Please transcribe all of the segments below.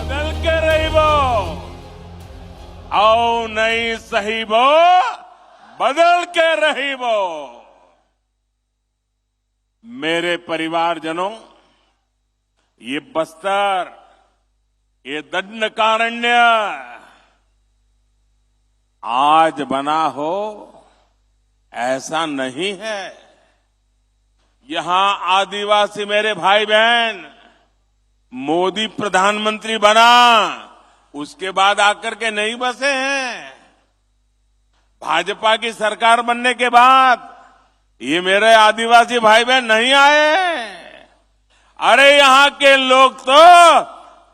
बदल के रहिबो आओ नहीं सहीबो बदल के रहिबो। मेरे परिवारजनों, ये बस्तर, ये दंडकारण्य आज बना हो ऐसा नहीं है। यहां आदिवासी मेरे भाई बहन मोदी प्रधानमंत्री बना उसके बाद आकर के नहीं बसे हैं। भाजपा की सरकार बनने के बाद ये मेरे आदिवासी भाई बहन नहीं आए। अरे यहां के लोग तो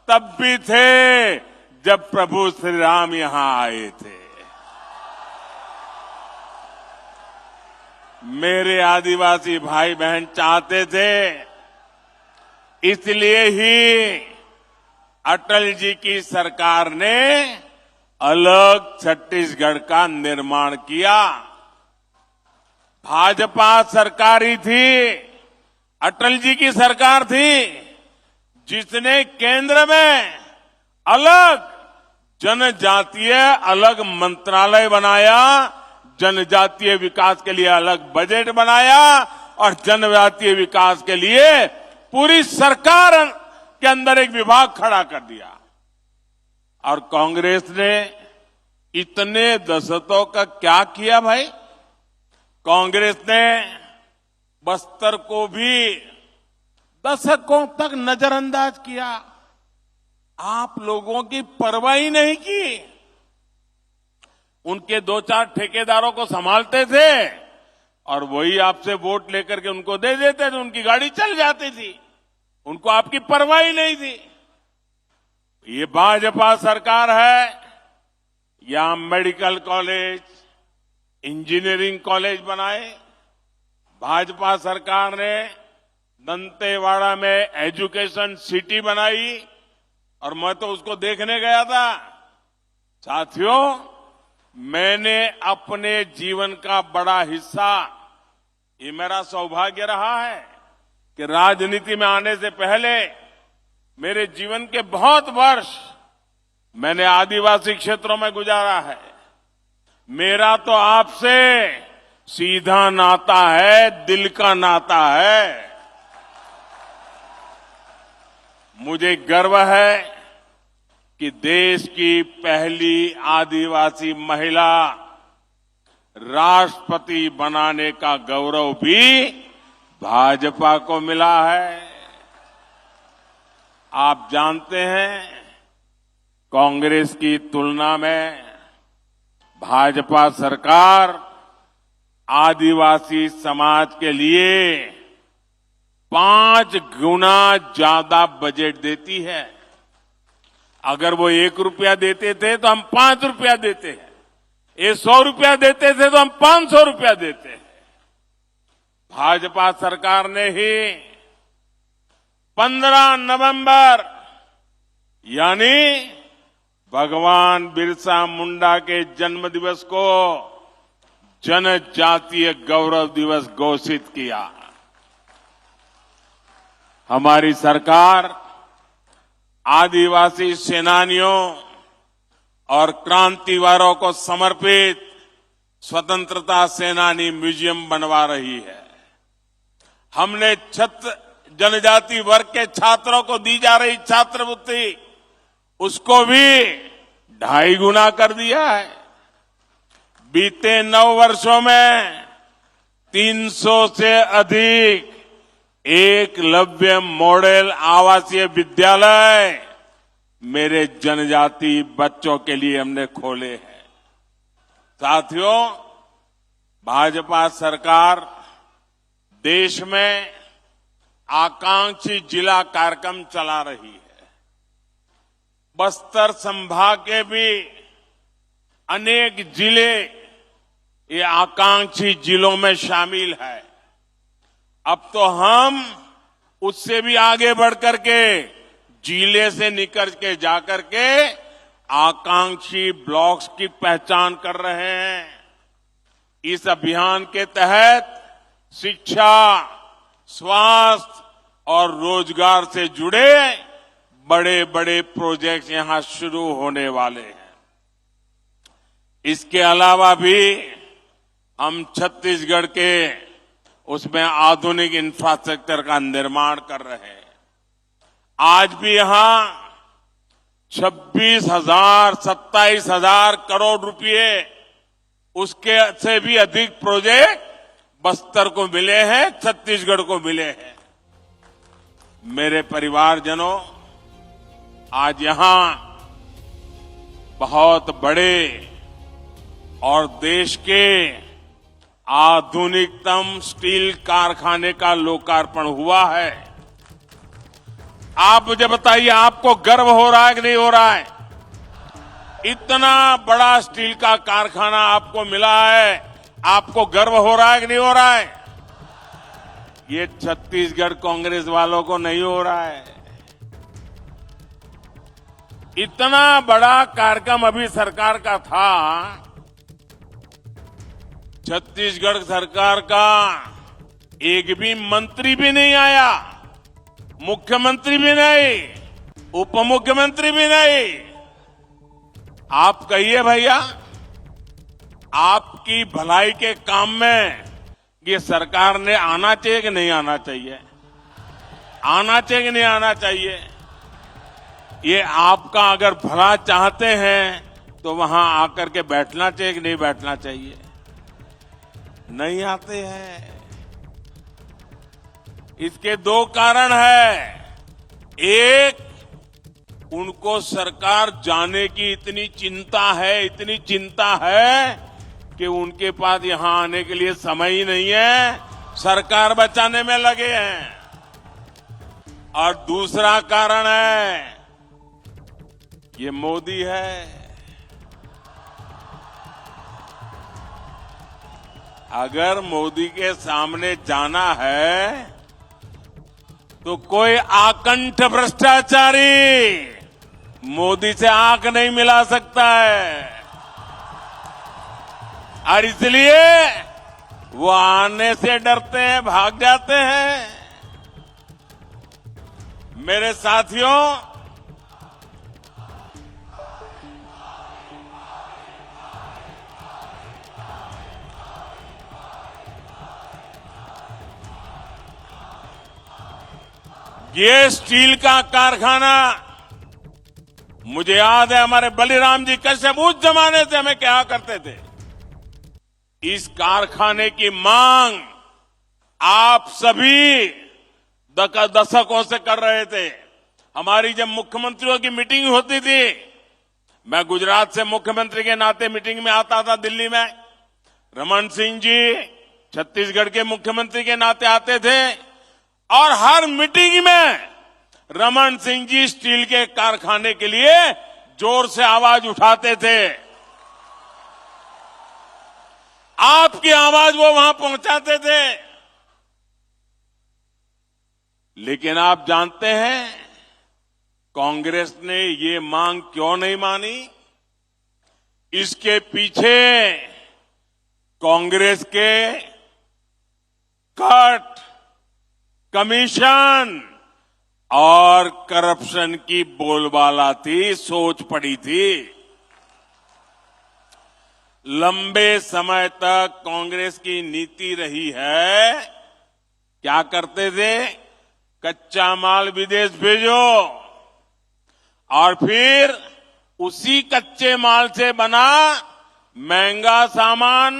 तब भी थे जब प्रभु श्री राम यहां आए थे। मेरे आदिवासी भाई बहन चाहते थे, इसलिए ही अटल जी की सरकार ने अलग छत्तीसगढ़ का निर्माण किया। भाजपा सरकार ही थी, अटल जी की सरकार थी जिसने केंद्र में अलग जनजातीय अलग मंत्रालय बनाया, जनजातीय विकास के लिए अलग बजट बनाया और जनजातीय विकास के लिए पूरी सरकार के अंदर एक विभाग खड़ा कर दिया। और कांग्रेस ने इतने दशकों का क्या किया भाई? कांग्रेस ने बस्तर को भी दशकों तक नजरअंदाज किया। आप लोगों की परवाह ही नहीं की। उनके दो चार ठेकेदारों को संभालते थे और वही आपसे वोट लेकर के उनको दे देते थे, उनकी गाड़ी चल जाती थी, उनको आपकी परवाह ही नहीं थी। ये भाजपा सरकार है, यहां मेडिकल कॉलेज, इंजीनियरिंग कॉलेज बनाए। भाजपा सरकार ने दंतेवाड़ा में एजुकेशन सिटी बनाई और मैं तो उसको देखने गया था। साथियों, मैंने अपने जीवन का बड़ा हिस्सा, ये मेरा सौभाग्य रहा है कि राजनीति में आने से पहले मेरे जीवन के बहुत वर्ष मैंने आदिवासी क्षेत्रों में गुजारा है। मेरा तो आपसे सीधा नाता है, दिल का नाता है। मुझे गर्व है कि देश की पहली आदिवासी महिला राष्ट्रपति बनाने का गौरव भी भाजपा को मिला है। आप जानते हैं, कांग्रेस की तुलना में भाजपा सरकार आदिवासी समाज के लिए 5 गुना ज्यादा बजट देती है। अगर वो 1 रुपया देते थे तो हम 5 रुपया देते हैं, ये 100 रुपया देते थे तो हम 500 रुपया देते हैं। भाजपा सरकार ने ही 15 नवंबर यानी भगवान बिरसा मुंडा के जन्म दिवस को जनजातीय गौरव दिवस घोषित किया। हमारी सरकार आदिवासी सेनानियों और क्रांतिवारों को समर्पित स्वतंत्रता सेनानी म्यूजियम बनवा रही है। हमने जनजाति वर्ग के छात्रों को दी जा रही छात्रवृत्ति, उसको भी 2.5 गुना कर दिया है। बीते 9 वर्षों में 300 से अधिक एकलव्य मॉडल आवासीय विद्यालय मेरे जनजाति बच्चों के लिए हमने खोले हैं। साथियों, भाजपा सरकार देश में आकांक्षी जिला कार्यक्रम चला रही है। बस्तर संभाग के भी अनेक जिले ये आकांक्षी जिलों में शामिल है। अब तो हम उससे भी आगे बढ़कर के जिले से निकल के जाकर के आकांक्षी ब्लॉक्स की पहचान कर रहे हैं। इस अभियान के तहत शिक्षा, स्वास्थ्य और रोजगार से जुड़े बड़े बड़े प्रोजेक्ट्स यहां शुरू होने वाले हैं। इसके अलावा भी हम छत्तीसगढ़ के उसमें आधुनिक इंफ्रास्ट्रक्चर का निर्माण कर रहे हैं। आज भी यहां 26,000 27,000 करोड़ रुपए उसके से भी अधिक प्रोजेक्ट बस्तर को मिले हैं, छत्तीसगढ़ को मिले हैं। मेरे परिवारजनों, आज यहां बहुत बड़े और देश के आधुनिकतम स्टील कारखाने का लोकार्पण हुआ है। आप मुझे बताइए, आपको गर्व हो रहा है कि नहीं हो रहा है? इतना बड़ा स्टील का कारखाना आपको मिला है, आपको गर्व हो रहा है कि नहीं हो रहा है? ये छत्तीसगढ़ कांग्रेस वालों को नहीं हो रहा है। इतना बड़ा कार्यक्रम अभी सरकार का था, छत्तीसगढ़ सरकार का एक भी मंत्री भी नहीं आया, मुख्यमंत्री भी नहीं, उप मुख्यमंत्री भी नहीं। आप कहिए भैया, आपकी भलाई के काम में ये सरकार ने आना चाहिए कि नहीं आना चाहिए? आना चाहिए कि नहीं आना चाहिए? ये आपका अगर भला चाहते हैं तो वहां आकर के बैठना चाहिए कि नहीं बैठना चाहिए? नहीं आते हैं। इसके दो कारण है। एक, उनको सरकार जाने की इतनी चिंता है कि उनके पास यहां आने के लिए समय ही नहीं है, सरकार बचाने में लगे हैं। और दूसरा कारण है, ये मोदी है। अगर मोदी के सामने जाना है तो कोई आकंठ भ्रष्टाचारी मोदी से आंख नहीं मिला सकता है, और इसलिए वो आने से डरते हैं, भाग जाते हैं। मेरे साथियों, ये स्टील का कारखाना, मुझे याद है हमारे बलिराम जी कश्यप उस जमाने से हमें क्या करते थे। इस कारखाने की मांग आप सभी दशकों से कर रहे थे। हमारी जब मुख्यमंत्रियों की मीटिंग होती थी, मैं गुजरात से मुख्यमंत्री के नाते मीटिंग में आता था दिल्ली में, रमन सिंह जी छत्तीसगढ़ के मुख्यमंत्री के नाते आते थे, और हर मीटिंग में रमन सिंह जी स्टील के कारखाने के लिए जोर से आवाज उठाते थे। आपकी आवाज वो वहां पहुंचाते थे। लेकिन आप जानते हैं कांग्रेस ने ये मांग क्यों नहीं मानी? इसके पीछे कांग्रेस के कट, कमीशन और करप्शन की बोलबाला थी, सोच पड़ी थी। लंबे समय तक कांग्रेस की नीति रही है, क्या करते थे? कच्चा माल विदेश भेजो और फिर उसी कच्चे माल से बना महंगा सामान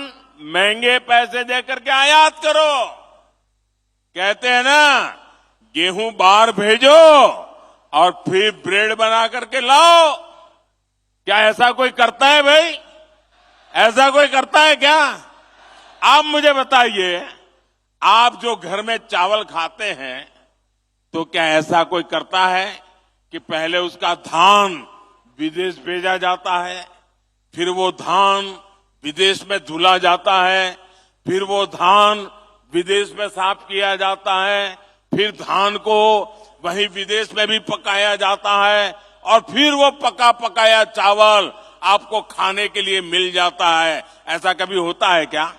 महंगे पैसे देकर के आयात करो। कहते हैं ना, गेहूं बाहर भेजो और फिर ब्रेड बना करके लाओ। क्या ऐसा कोई करता है भाई? ऐसा कोई करता है क्या? आप मुझे बताइए, आप जो घर में चावल खाते हैं तो क्या ऐसा कोई करता है कि पहले उसका धान विदेश भेजा जाता है, फिर वो धान विदेश में धुला जाता है, फिर वो धान विदेश में साफ किया जाता है, फिर धान को वहीं विदेश में भी पकाया जाता है, और फिर वो पका पकाया चावल आपको खाने के लिए मिल जाता है? ऐसा कभी होता है क्या?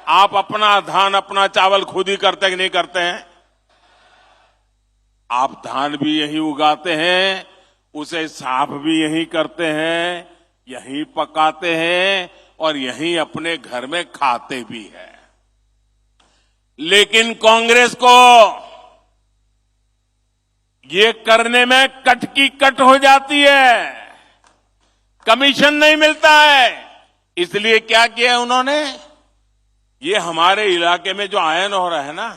आप अपना धान, अपना चावल खुद ही करते कि नहीं करते हैं? आप धान भी यहीं उगाते हैं, उसे साफ भी यहीं करते हैं, यहीं पकाते हैं और यहीं अपने घर में खाते भी हैं। लेकिन कांग्रेस को ये करने में कट की कट हो जाती है, कमीशन नहीं मिलता है। इसलिए क्या किया उन्होंने, ये हमारे इलाके में जो आयरन ओर है ना,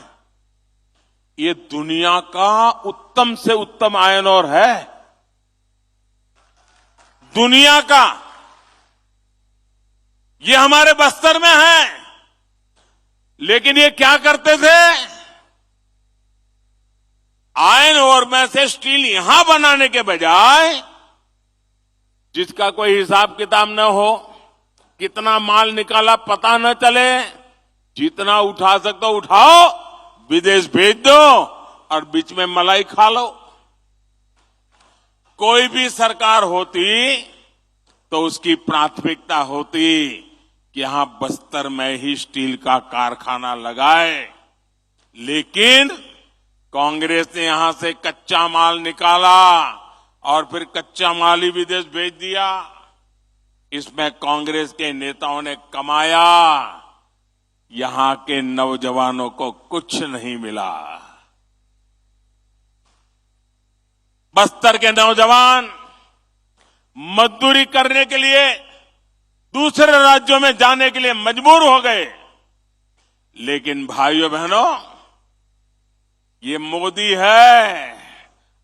ये दुनिया का उत्तम से उत्तम आयरन ओर है, दुनिया का। ये हमारे बस्तर में है। लेकिन ये क्या करते थे, आयरन ओर में से स्टील यहां बनाने के बजाय, जिसका कोई हिसाब किताब न हो, कितना माल निकाला पता न चले, जितना उठा सकते हो उठाओ, विदेश भेज दो और बीच में मलाई खा लो। कोई भी सरकार होती तो उसकी प्राथमिकता होती कि यहां बस्तर में ही स्टील का कारखाना लगाए। लेकिन कांग्रेस ने यहां से कच्चा माल निकाला और फिर कच्चा माल ही विदेश भेज दिया। इसमें कांग्रेस के नेताओं ने कमाया, यहां के नौजवानों को कुछ नहीं मिला। बस्तर के नौजवान मजदूरी करने के लिए दूसरे राज्यों में जाने के लिए मजबूर हो गए। लेकिन भाइयों बहनों, ये मोदी है,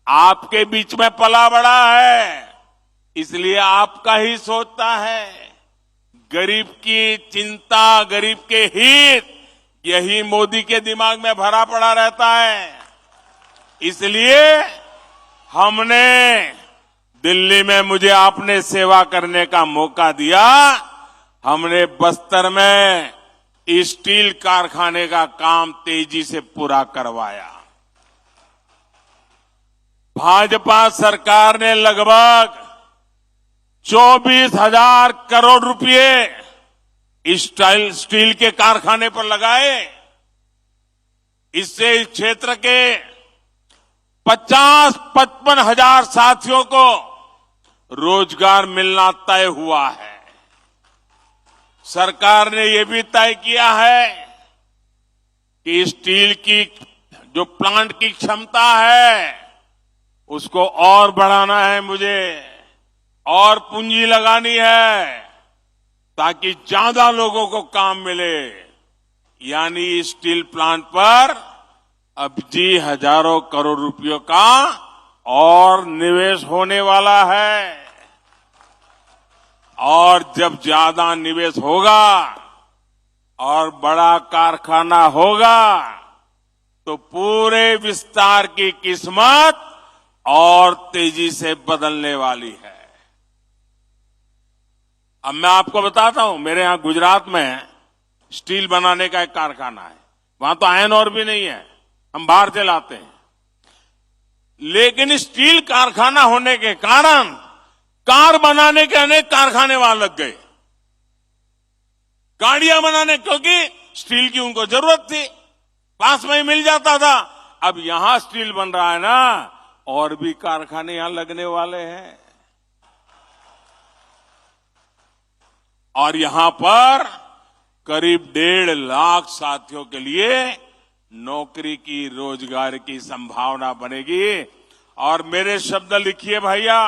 आपके बीच में पला बड़ा है, इसलिए आपका ही सोचता है। गरीब की चिंता, गरीब के हित, यही मोदी के दिमाग में भरा पड़ा रहता है। इसलिए हमने दिल्ली में, मुझे आपने सेवा करने का मौका दिया, हमने बस्तर में स्टील कारखाने का काम तेजी से पूरा करवाया। भाजपा सरकार ने लगभग 24,000 करोड़ रुपए स्टील के कारखाने पर लगाए। इससे इस क्षेत्र के 50-55 हजार साथियों को रोजगार मिलना तय हुआ है। सरकार ने यह भी तय किया है कि स्टील की जो प्लांट की क्षमता है उसको और बढ़ाना है, मुझे और पूंजी लगानी है ताकि ज्यादा लोगों को काम मिले। यानी स्टील प्लांट पर अब जी हजारों करोड़ रुपयों का और निवेश होने वाला है। और जब ज्यादा निवेश होगा और बड़ा कारखाना होगा तो पूरे विस्तार की किस्मत और तेजी से बदलने वाली है। अब मैं आपको बताता हूं, मेरे यहां गुजरात में स्टील बनाने का एक कारखाना है। वहां तो आयरन ओर भी नहीं है, हम बाहर से लाते हैं। लेकिन स्टील कारखाना होने के कारण कार बनाने के अनेक कारखाने वहां लग गए, गाड़ियां बनाने, क्योंकि स्टील की उनको जरूरत थी, पास में ही मिल जाता था। अब यहां स्टील बन रहा है ना, और भी कारखाने यहां लगने वाले हैं। और यहां पर करीब 1.5 लाख साथियों के लिए नौकरी की, रोजगार की संभावना बनेगी। और मेरे शब्द लिखिए भैया,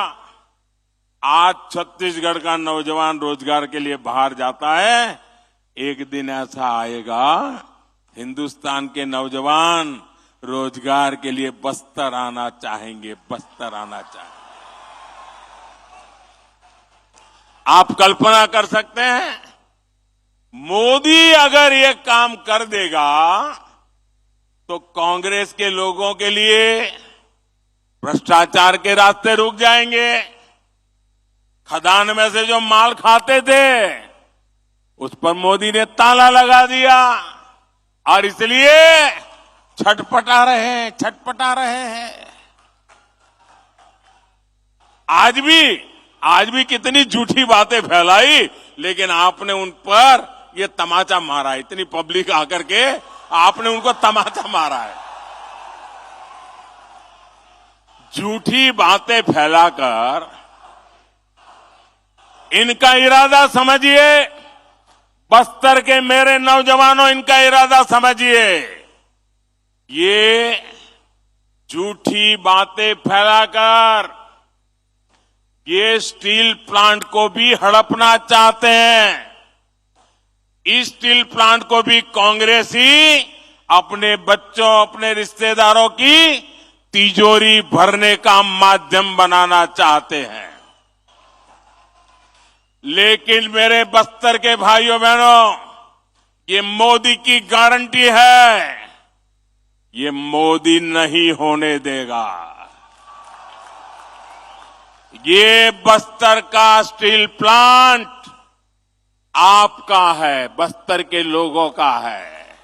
आज छत्तीसगढ़ का नौजवान रोजगार के लिए बाहर जाता है, एक दिन ऐसा आएगा हिंदुस्तान के नौजवान रोजगार के लिए बस्तर आना चाहेंगे, बस्तर आना चाहेंगे। आप कल्पना कर सकते हैं, मोदी अगर ये काम कर देगा तो कांग्रेस के लोगों के लिए भ्रष्टाचार के रास्ते रुक जाएंगे। खदान में से जो माल खाते थे उस पर मोदी ने ताला लगा दिया और इसलिए छटपटा रहे हैं। आज भी कितनी झूठी बातें फैलाई, लेकिन आपने उन पर ये तमाचा मारा, इतनी पब्लिक आकर के आपने उनको तमाचा मारा है। झूठी बातें फैलाकर इनका इरादा समझिए। बस्तर के मेरे नौजवानों, इनका इरादा समझिए। ये झूठी बातें फैलाकर ये स्टील प्लांट को भी हड़पना चाहते हैं। इस स्टील प्लांट को भी कांग्रेस ही अपने बच्चों, अपने रिश्तेदारों की तिजोरी भरने का माध्यम बनाना चाहते हैं। लेकिन मेरे बस्तर के भाइयों बहनों, ये मोदी की गारंटी है, ये मोदी नहीं होने देगा। ये बस्तर का स्टील प्लांट आपका है, बस्तर के लोगों का है।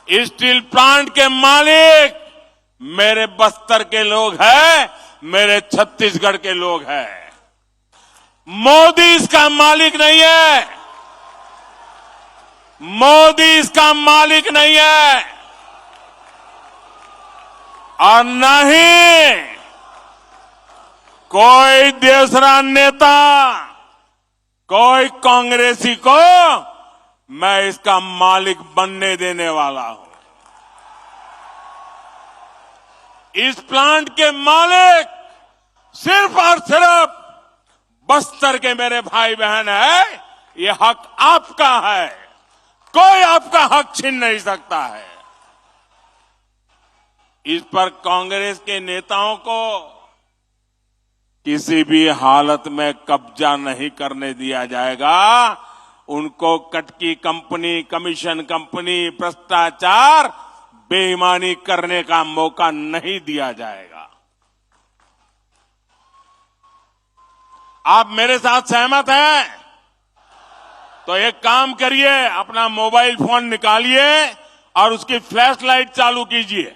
इस स्टील प्लांट के मालिक मेरे बस्तर के लोग हैं, मेरे छत्तीसगढ़ के लोग हैं। मोदी इसका मालिक नहीं है। मोदी इसका मालिक नहीं है, और न ही कोई दूसरा नेता, कोई कांग्रेसी को मैं इसका मालिक बनने देने वाला हूं। इस प्लांट के मालिक सिर्फ और सिर्फ बस्तर के मेरे भाई बहन है। ये हक आपका है, कोई आपका हक छीन नहीं सकता है। इस पर कांग्रेस के नेताओं को किसी भी हालत में कब्जा नहीं करने दिया जाएगा। उनको कटकी कंपनी, कमीशन कंपनी, भ्रष्टाचार, बेईमानी करने का मौका नहीं दिया जाएगा। आप मेरे साथ सहमत हैं? तो एक काम करिए, अपना मोबाइल फोन निकालिए और उसकी फ्लैश लाइट चालू कीजिए।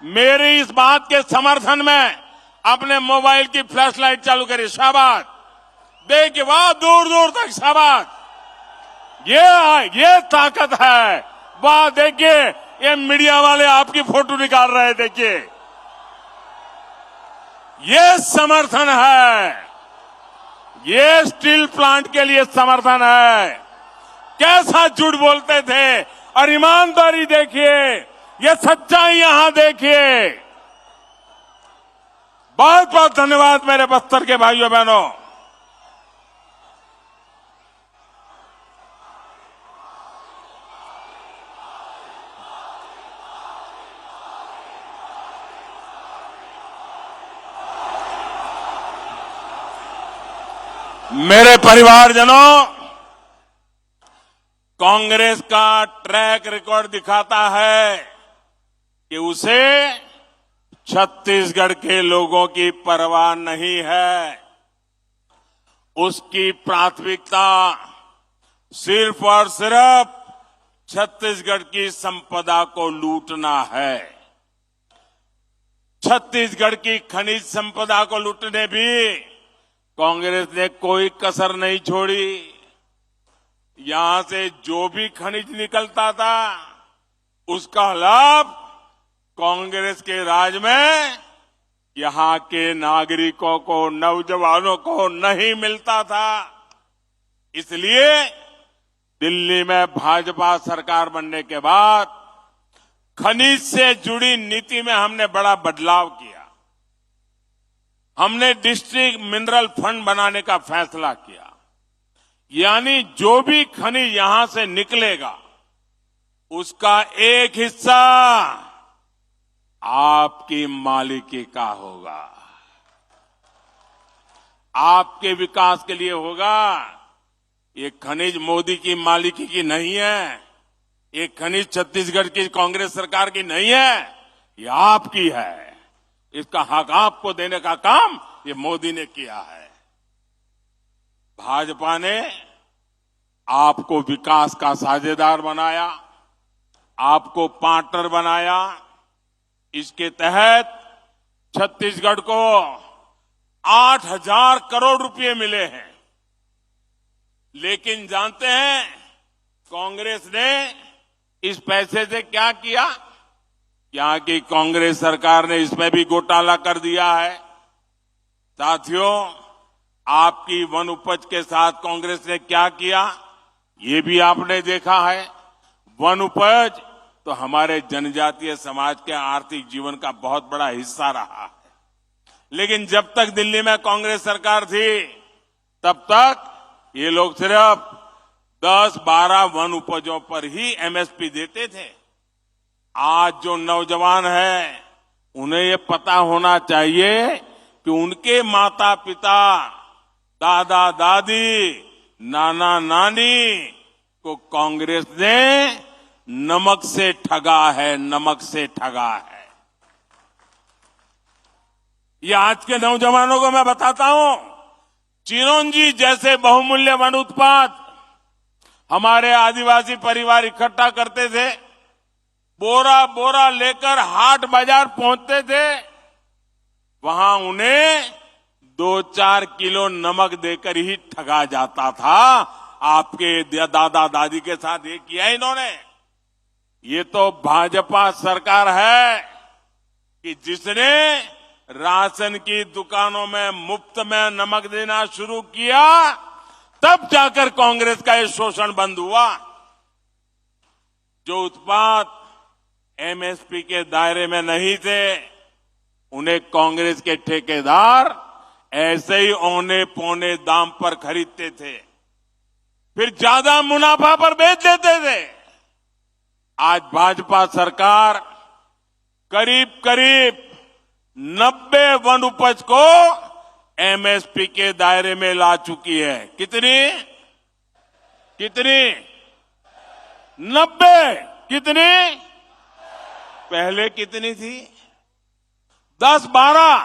मेरी इस बात के समर्थन में अपने मोबाइल की फ्लैश लाइट चालू करिए। शाबाश, देखिए, वाह, दूर दूर तक शाबाश। ये ताकत है। वाह, देखिए, ये मीडिया वाले आपकी फोटो निकाल रहे हैं। देखिए, ये समर्थन है, ये स्टील प्लांट के लिए समर्थन है। कैसा झूठ बोलते थे, और ईमानदारी देखिए, ये सच्चाई यहां देखिए। बहुत बहुत धन्यवाद मेरे बस्तर के भाइयों बहनों। मेरे परिवारजनों, कांग्रेस का ट्रैक रिकॉर्ड दिखाता है कि उसे छत्तीसगढ़ के लोगों की परवाह नहीं है। उसकी प्राथमिकता सिर्फ और सिर्फ छत्तीसगढ़ की संपदा को लूटना है। छत्तीसगढ़ की खनिज संपदा को लूटने भी कांग्रेस ने कोई कसर नहीं छोड़ी। यहां से जो भी खनिज निकलता था, उसका लाभ कांग्रेस के राज में यहां के नागरिकों को, नौजवानों को नहीं मिलता था। इसलिए दिल्ली में भाजपा सरकार बनने के बाद खनिज से जुड़ी नीति में हमने बड़ा बदलाव किया। हमने डिस्ट्रिक्ट मिनरल फंड बनाने का फैसला किया। यानी जो भी खनिज यहां से निकलेगा, उसका एक हिस्सा आपकी मालिकी का होगा, आपके विकास के लिए होगा। ये खनिज मोदी की मालिकी की नहीं है, ये खनिज छत्तीसगढ़ की कांग्रेस सरकार की नहीं है, ये आपकी है। इसका हक आपको देने का काम ये मोदी ने किया है। भाजपा ने आपको विकास का साझेदार बनाया, आपको पार्टनर बनाया। इसके तहत छत्तीसगढ़ को 8,000 करोड़ रुपए मिले हैं। लेकिन जानते हैं कांग्रेस ने इस पैसे से क्या किया? यहाँ की कांग्रेस सरकार ने इसमें भी घोटाला कर दिया है। साथियों, आपकी वन उपज के साथ कांग्रेस ने क्या किया, ये भी आपने देखा है। वन उपज तो हमारे जनजातीय समाज के आर्थिक जीवन का बहुत बड़ा हिस्सा रहा है, लेकिन जब तक दिल्ली में कांग्रेस सरकार थी तब तक ये लोग सिर्फ 10-12 वन उपजों पर ही एमएसपी देते थे। आज जो नौजवान हैं उन्हें ये पता होना चाहिए कि उनके माता पिता, दादा दादी, नाना नानी को कांग्रेस ने नमक से ठगा है, नमक से ठगा है। ये आज के नौजवानों को मैं बताता हूं, चिरौंजी जैसे बहुमूल्य वन उत्पाद हमारे आदिवासी परिवार इकट्ठा करते थे, बोरा बोरा लेकर हाट बाजार पहुंचते थे, वहां उन्हें 2-4 किलो नमक देकर ही ठगा जाता था। आपके दादा दादी के साथ ये किया इन्होंने। ये तो भाजपा सरकार है कि जिसने राशन की दुकानों में मुफ्त में नमक देना शुरू किया, तब जाकर कांग्रेस का ये शोषण बंद हुआ। जो उत्पाद एमएसपी के दायरे में नहीं थे, उन्हें कांग्रेस के ठेकेदार ऐसे ही औने पौने दाम पर खरीदते थे, फिर ज्यादा मुनाफा पर बेच देते थे। आज भाजपा सरकार करीब करीब 90 वन उपज को एमएसपी के दायरे में ला चुकी है। कितनी 90। कितनी? पहले कितनी थी? 10-12।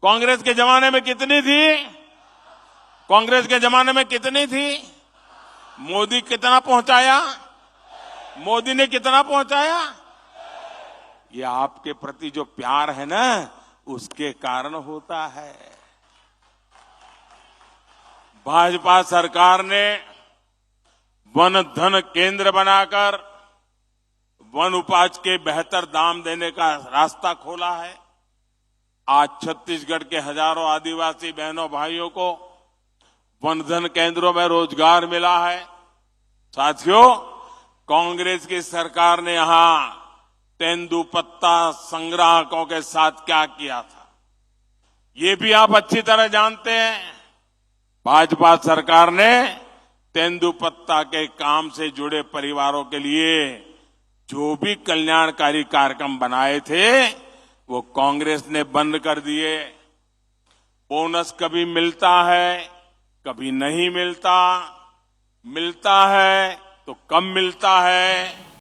कांग्रेस के जमाने में कितनी थी? कांग्रेस के जमाने में कितनी थी? मोदी कितना पहुंचाया? मोदी ने कितना पहुंचाया? ये आपके प्रति जो प्यार है ना, उसके कारण होता है। भाजपा सरकार ने वन धन केंद्र बनाकर वन उपज के बेहतर दाम देने का रास्ता खोला है। आज छत्तीसगढ़ के हजारों आदिवासी बहनों भाइयों को वन धन केंद्रों में रोजगार मिला है। साथियों, कांग्रेस की सरकार ने यहां तेंदुपत्ता संग्राहकों के साथ क्या किया था, ये भी आप अच्छी तरह जानते हैं। भाजपा सरकार ने तेंदुपत्ता के काम से जुड़े परिवारों के लिए जो भी कल्याणकारी कार्यक्रम बनाए थे, वो कांग्रेस ने बंद कर दिए। बोनस कभी मिलता है, कभी नहीं मिलता, मिलता है तो कम मिलता है।